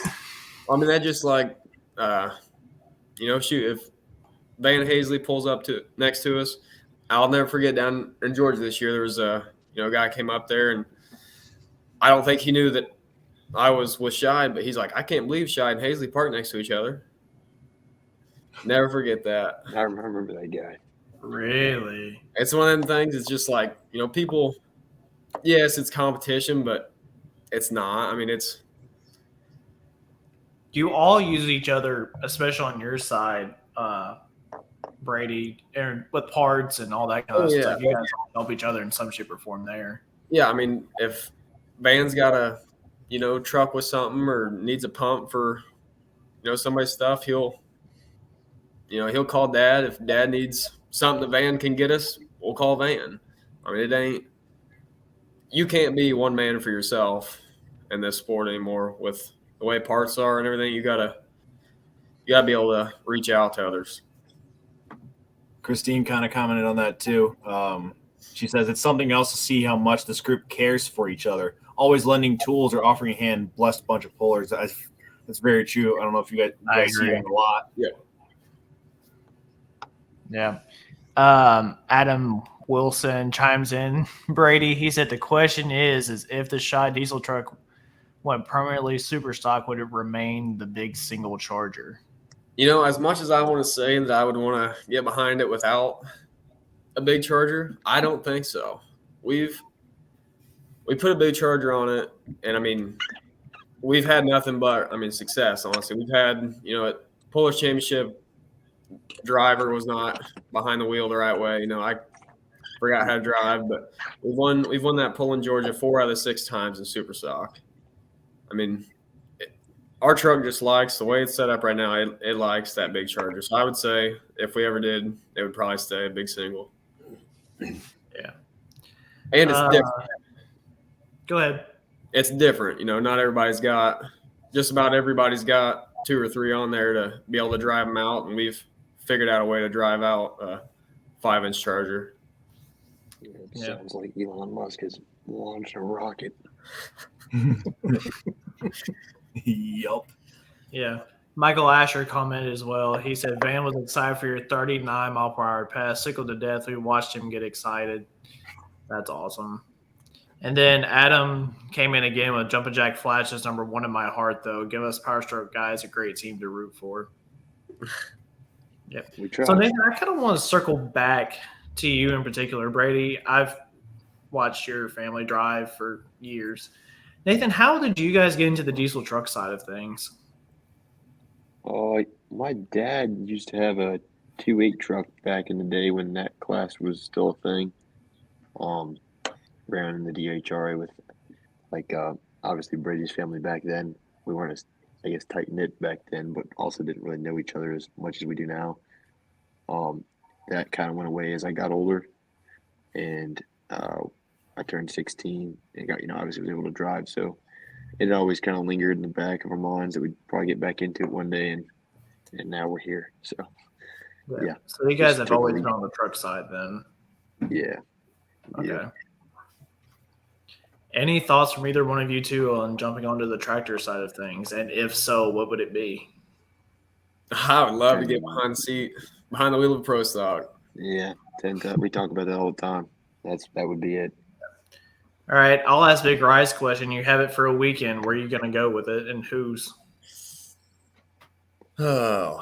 I mean, that just like, shoot, if Van Hazley pulls up next to us, I'll never forget down in Georgia this year, there was a guy came up there, and I don't think he knew that I was with Scheid, but he's like, I can't believe Scheid and Hazley parked next to each other. Never forget that. I remember that guy. Really? It's one of them things. It's just like, people, yes, it's competition, but it's not. I mean, it's. You all use each other, especially on your side, Brady, and with parts and all that kind of stuff. You guys all help each other in some shape or form there. Yeah, I mean, if Van's got a, truck with something or needs a pump for, somebody's stuff, he'll call Dad. If Dad needs something that Van can get us, we'll call Van. I mean, you can't be one man for yourself in this sport anymore with the way parts are and everything. You gotta be able to reach out to others. Christine kind of commented on that too. She says it's something else to see how much this group cares for each other. Always lending tools or offering a hand. Blessed bunch of pullers. That's very true. I don't know if you guys see that a lot. Yeah. Adam Wilson chimes in. Brady, he said the question is if the Scheid diesel truck went permanently super stock, would it remain the big single charger? As much as I want to say that I would want to get behind it without a big charger, I don't think so. We put a big charger on it, and I mean, we've had nothing but success. Honestly, we've had at Polish Championship, driver was not behind the wheel the right way. forgot how to drive, but we've won that pole in Georgia 4 out of the 6 times in Super Stock. I mean, our truck just likes the way it's set up right now. It likes that big Charger. So I would say if we ever did, it would probably stay a big single. Yeah. And it's different. Go ahead. It's different. Not everybody's got – just about everybody's got 2 or 3 on there to be able to drive them out, and we've figured out a way to drive out a 5-inch Charger. It sounds like Elon Musk has launched a rocket. Yup. Yeah. Michael Asher commented as well. He said, Van was excited for your 39 mile per hour pass. Sickled to death. We watched him get excited. That's awesome. And then Adam came in again with Jumpin' Jack Flashes, number 1 in my heart, though. Give us Power Stroke guys, a great team to root for. Yep. We tried. So, Nathan, I kind of want to circle back to you in particular, Brady. I've watched your family drive for years. Nathan, how did you guys get into the diesel truck side of things? My dad used to have a 2.8 truck back in the day when that class was still a thing. Ran in the DHRA with, obviously Brady's family back then. We weren't as, tight knit back then, but also didn't really know each other as much as we do now. That kind of went away as I got older, and I turned 16 and got, obviously was able to drive. So it always kind of lingered in the back of our minds that we'd probably get back into it one day, and now we're here. So yeah. So you guys Just have always strictly- been on the truck side then. yeah. Okay. Yeah. Any thoughts from either one of you two on jumping onto the tractor side of things? And if so, what would it be? I would love to get behind the wheel of a Pro Stock. Yeah. We talk about that all the time. That would be it. All right, I'll ask Big Rice question. You have it for a weekend. Where are you going to go with it, and whose? Oh,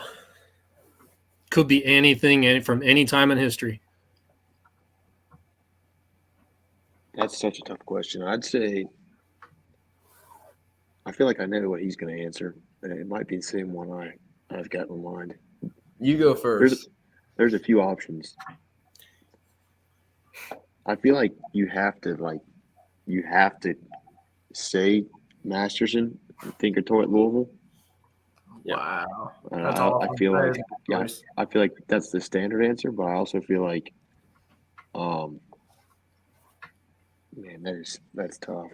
Could be anything from any time in history. That's such a tough question. I'd say I feel like I know what he's going to answer. It might be the same one I've got in mind. you go first. There's a few options. I feel like you have to say Masterson and Thinkertoy at Louisville. Yeah. Wow. And That's I awesome. feel That like is a good yeah, choice. I feel like that's the standard answer, but I also feel like man, that's tough.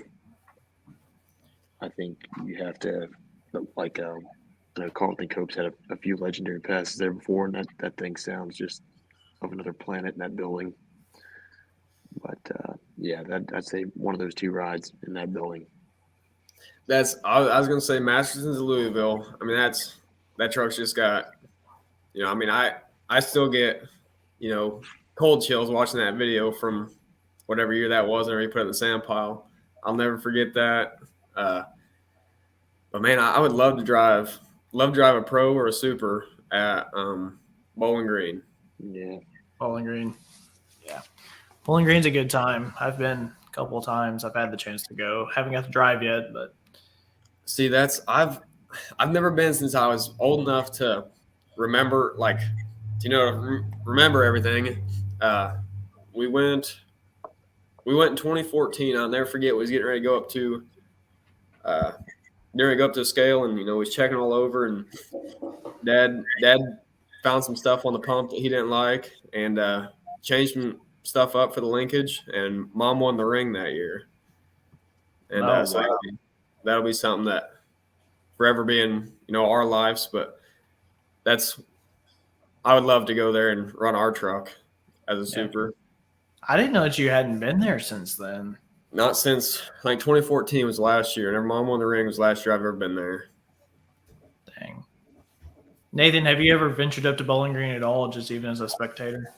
I think you have to Carlton Copes had a few legendary passes there before, and that thing sounds just of another planet in that building. But I'd say one of those 2 rides in that building. I was gonna say Masterson's Louisville. I mean, that truck's just got, I still get, cold chills watching that video from whatever year that was, whenever you put it in the sand pile. I'll never forget that. But man, I would love to drive a Pro or a Super at Bowling Green. Yeah. Bowling Green. Yeah. Bowling Green's a good time. I've been a couple of times. I've had the chance to go. Haven't got to drive yet, but See, I've never been since I was old enough to remember, remember everything. We went in 2014. I'll never forget. We was getting ready to go up to the scale, and we was checking all over, and Dad found some stuff on the pump that he didn't like, and changed some stuff up for the linkage, and Mom won the ring that year. And so wow. that'll be something that forever be in our lives. But I would love to go there and run our truck as a Super. I didn't know that you hadn't been there since then. Not since 2014 was last year. And Mom won the ring was last year I've ever been there. Dang. Nathan, have you ever ventured up to Bowling Green at all, just even as a spectator?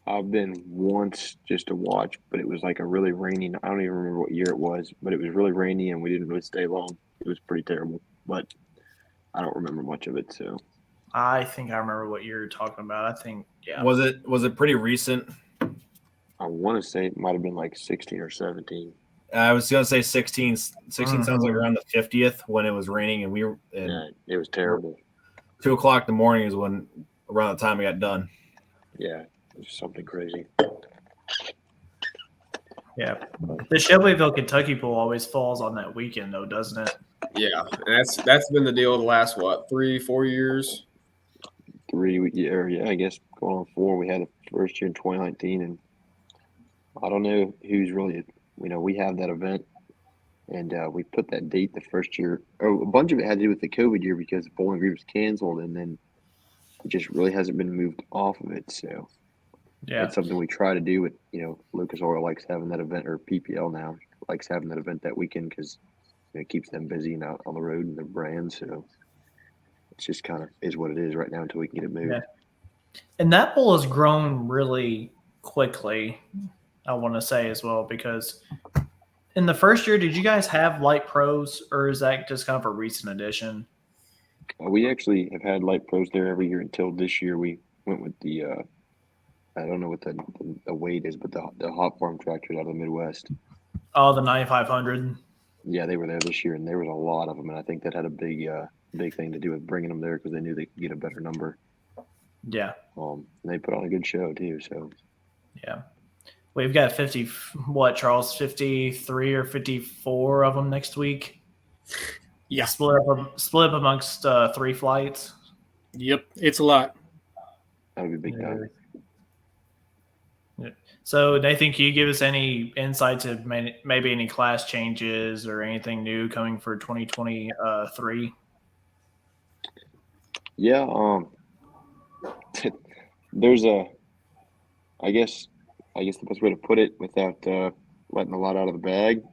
I've been once just to watch, but it was like a really rainy. I don't even remember what year it was, but it was really rainy and we didn't really stay long. It was pretty terrible, but I don't remember much of it. So I think I remember what you're talking about. I think, yeah. Was it pretty recent? I want to say it might have been like 16 or 17. I was gonna say 16. 16 sounds like around the 50th when it was raining, and Yeah, it was terrible. 2:00 in the morning is when around the time it got done. Yeah, it was something crazy. Yeah. The Shelbyville, Kentucky pool always falls on that weekend, though, doesn't it? Yeah, and that's been the deal the last 3-4 years. 3 year, yeah, I guess going on 4. We had the first year in 2019, and I don't know who's really, we have that event, and we put that date the first year. Oh, a bunch of it had to do with the COVID year because Bowling Green was canceled, and then it just really hasn't been moved off of it. So Yeah. it's something we try to do with, Lucas Oil likes having that event, or PPL now likes having that event that weekend because it keeps them busy and out on the road and their brand. So it's just kind of is what it is right now until we can get it moved. Yeah. And that pool has grown really quickly, I want to say as well, because in the first year, did you guys have light pros, or is that just kind of a recent addition? We actually have had light pros there every year until this year. We went with the I don't know what the weight is, but the hot farm tractors out of the Midwest. Oh, the 9500. Yeah, they were there this year, and there was a lot of them, and I think that had a big thing to do with bringing them there because they knew they could get a better number. Yeah. And they put on a good show too. So Yeah. We've got 50, what, Charles, 53 or 54 of them next week. Yeah. Split up amongst 3 flights. Yep. It's a lot. that would be big time. Yeah. So, Nathan, can you give us any insight to maybe any class changes or anything new coming for 2023? Yeah. There's I guess the best way to put it without letting a lot out of the bag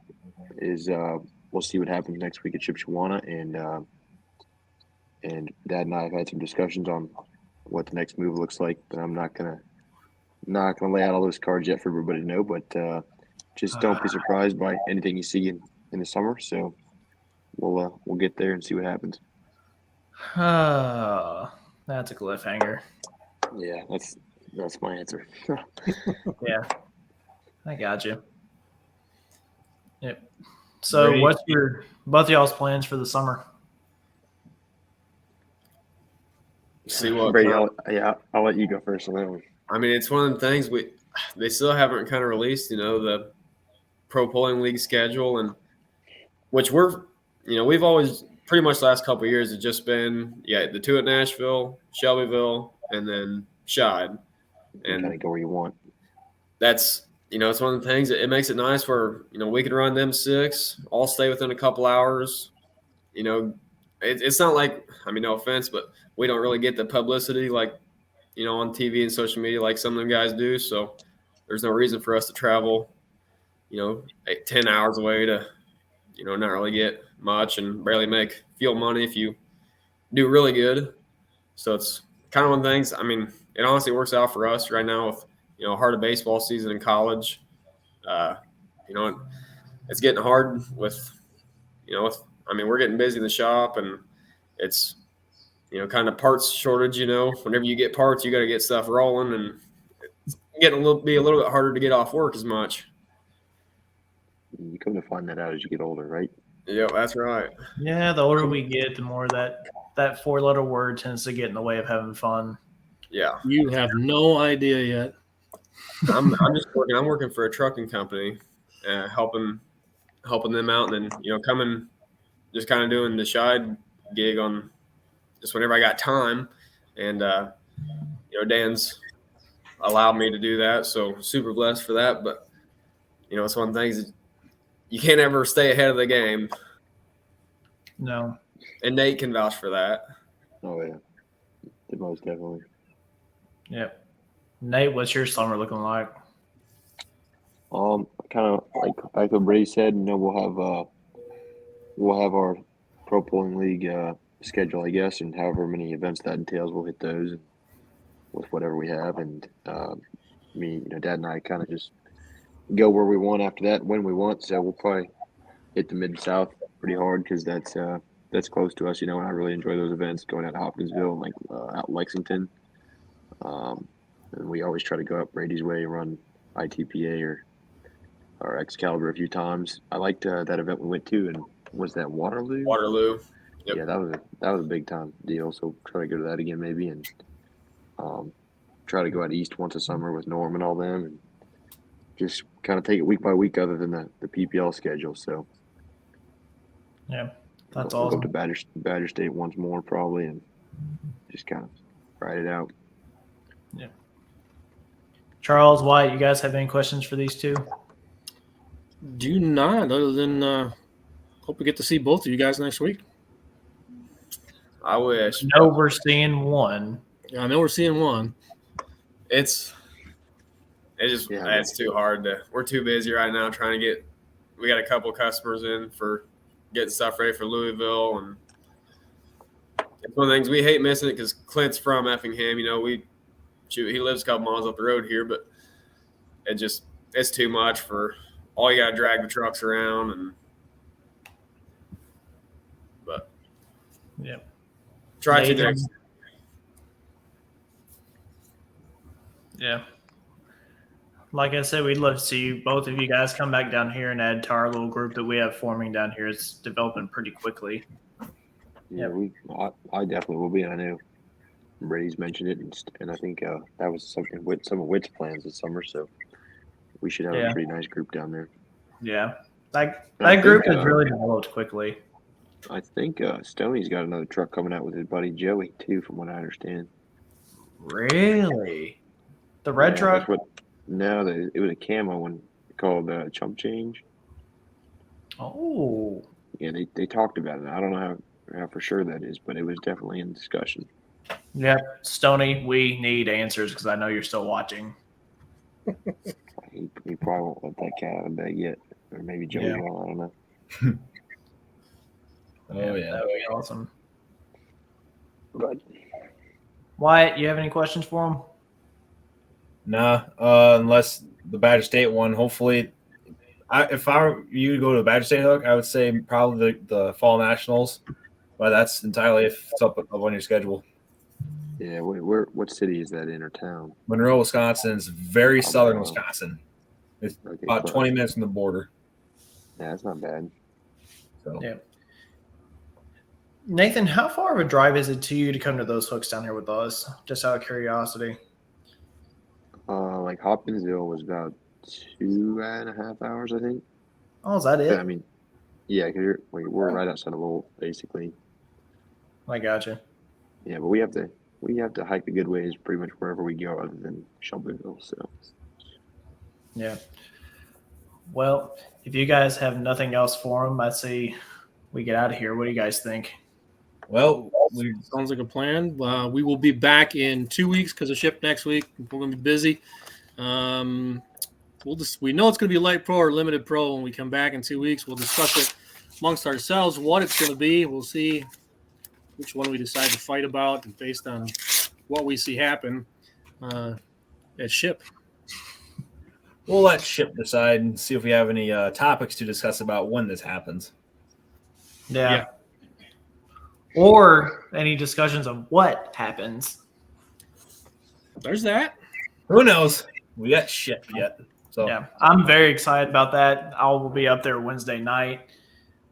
is we'll see what happens next week at Shipshewana, and Dad and I have had some discussions on what the next move looks like, but I'm not gonna lay out all those cards yet for everybody to know. But just don't be surprised by anything you see in the summer. So we'll get there and see what happens. That's a cliffhanger. Yeah, that's my answer. Yeah, I got you. Yep. So, Great. what's both of y'all's plans for the summer? See what Brady, I'll let you go first on that one. I mean, it's one of the things they still haven't kind of released, the Pro Polling League schedule, and which we've always pretty much the last couple of years have just been the 2 at Nashville, Shelbyville, and then Shide, And kind of go where you want. that's it's one of the things that it makes it nice where we can run them 6, all stay within a couple hours. It's not like, I mean, no offense, but we don't really get the publicity like on TV and social media like some of them guys do. So there's no reason for us to travel 10 hours away to not really get much and barely make fuel money if you do really good. So it's kind of one of the things. I mean, it honestly works out for us right now with heart of baseball season in college. It's getting hard with we're getting busy in the shop, and it's kind of parts shortage. Whenever you get parts, you got to get stuff rolling, and it's getting a little bit harder to get off work as much. You come to find that out as you get older, right? Yeah, that's right. Yeah, the older we get, the more that 4-letter word tends to get in the way of having fun. Yeah, You have no idea yet. I'm just working. I'm working for a trucking company, helping them out, and then coming, just kind of doing the Shide gig on just whenever I got time, and Dan's allowed me to do that, so super blessed for that. But it's one of the things that you can't ever stay ahead of the game, No. and Nate can vouch for that. Oh yeah, most definitely. Yep. Nate, what's your summer looking like? Kind of like what Brady said. We'll have our Pro Polling League schedule, I guess, and however many events that entails, we'll hit those with whatever we have. And Dad and I kind of just go where we want after that, when we want. So we'll probably hit the Mid-South pretty hard because that's close to us, and I really enjoy those events, going out to Hopkinsville and out Lexington. And we always try to go up Brady's way, run ITPA or Excalibur a few times. I liked that event we went to, and was that Waterloo? Waterloo. Yep. Yeah, that was a big time deal. So try to go to that again maybe, and try to go out east once a summer with Norm and all them, just kind of take it week by week, other than the PPL schedule. So Yeah, that's we'll awesome. go to Badger State once more probably, and just kind of ride it out. Charles, Wyatt, you guys have any questions for these two? Do not, other than hope we get to see both of you guys next week. I wish. No, we're seeing one. I know we're seeing one. It's Yeah. it's too hard to. We're too busy right now trying to get. We got a couple customers in for getting stuff ready for Louisville, and it's one of the things we hate missing it because Clint's from Effingham. You know, he lives a couple miles up the road here, but it's too much for all you got to drag the trucks around and. But Yeah. try to Nathan? next. Yeah. Like I said, we'd love to see both of you guys come back down here and add to our little group that we have forming down here. It's developing pretty quickly. Yeah, I definitely will be. I know Brady's mentioned it, and I think that was something with some of Witt's plans this summer. So we should have Yeah. a pretty nice group down there. Yeah. That I group think, has really developed quickly. I think Stoney's got another truck coming out with his buddy Joey too, from what I understand. Really? The red Yeah, truck? it was a camo one called Chump Change. Oh. Yeah, they talked about it. I don't know how for sure that is, but it was definitely in discussion. Yeah. Stoney, we need answers because I know you're still watching. He probably won't let that cat out of the bag yet, or maybe Joey Yeah. will. I don't know. Oh yeah. That would be awesome. But Wyatt, you have any questions for him? Nah, unless the Badger State one. Hopefully, if I were you to go to the Badger State hook, I would say probably the Fall Nationals. But that's entirely if it's up on your schedule. yeah, what city is that in, or town? Monroe, Wisconsin is very southern wow. Wisconsin. It's Okay, about close. 20 minutes from the border. Yeah, that's not bad. So Yeah. Nathan, how far of a drive is it to you to come to those hooks down here with us? Just out of curiosity. Like Hopkinsville was about 2.5 hours, I think. Oh, is that it? I mean, yeah, because we're right outside of Lowell, basically. I gotcha. Yeah, but we have to hike a good ways pretty much wherever we go, other than Shelbyville. So Yeah. Well, if you guys have nothing else for them, I'd say we get out of here. What do you guys think? well, Sounds like a plan. We will be back in 2 weeks because of ship next week. We're going to be busy. We know it's going to be light pro or limited pro when we come back in 2 weeks. We'll discuss it amongst ourselves what it's going to be. We'll see which one we decide to fight about, and based on what we see happen at ship. we'll let Ship decide and see if we have any topics to discuss about when this happens. Yeah. Or any discussions of what happens. There's that. Who knows? We got Ship yet. So Yeah, I'm very excited about that. I will be up there Wednesday night,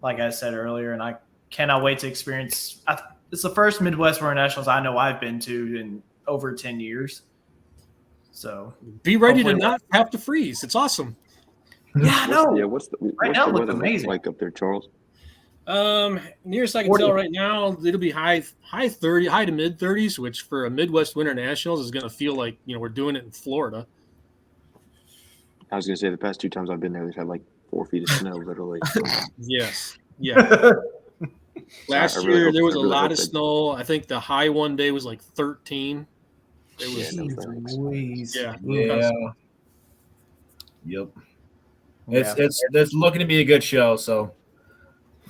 like I said earlier, and I cannot wait to experience. It's the first Midwest Winter Nationals I know I've been to in over 10 years. So Be ready to Hopefully- not have to freeze. It's awesome. yeah, I know. what's the now it looks weather amazing. like up there, Charles? Nearest I can 40. tell right now, it'll be high to mid 30s, which for a Midwest Winter Nationals is going to feel like we're doing it in Florida. I was gonna say the past 2 times I've been there, they've had like 4 feet of snow, literally. So, Yes, yeah. Last I really year hope- there was I a really lot hope of that- sno. I think the high one day was like 13. It was Yeah, no thanks. Louise. yeah. yeah. Yep. Yeah. It's looking to be a good show. So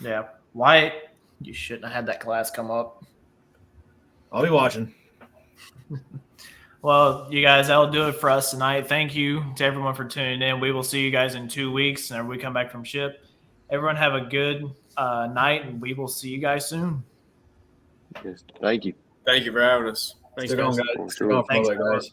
Yeah. Wyatt, you shouldn't have had that class come up. I'll be watching. Well, you guys, that'll do it for us tonight. Thank you to everyone for tuning in. We will see you guys in 2 weeks whenever we come back from ship. Everyone have a good night, and we will see you guys soon. Yes, thank you. Thank you for having us. Thanks, Stick on, guys. guys. Stick on for all that, guys.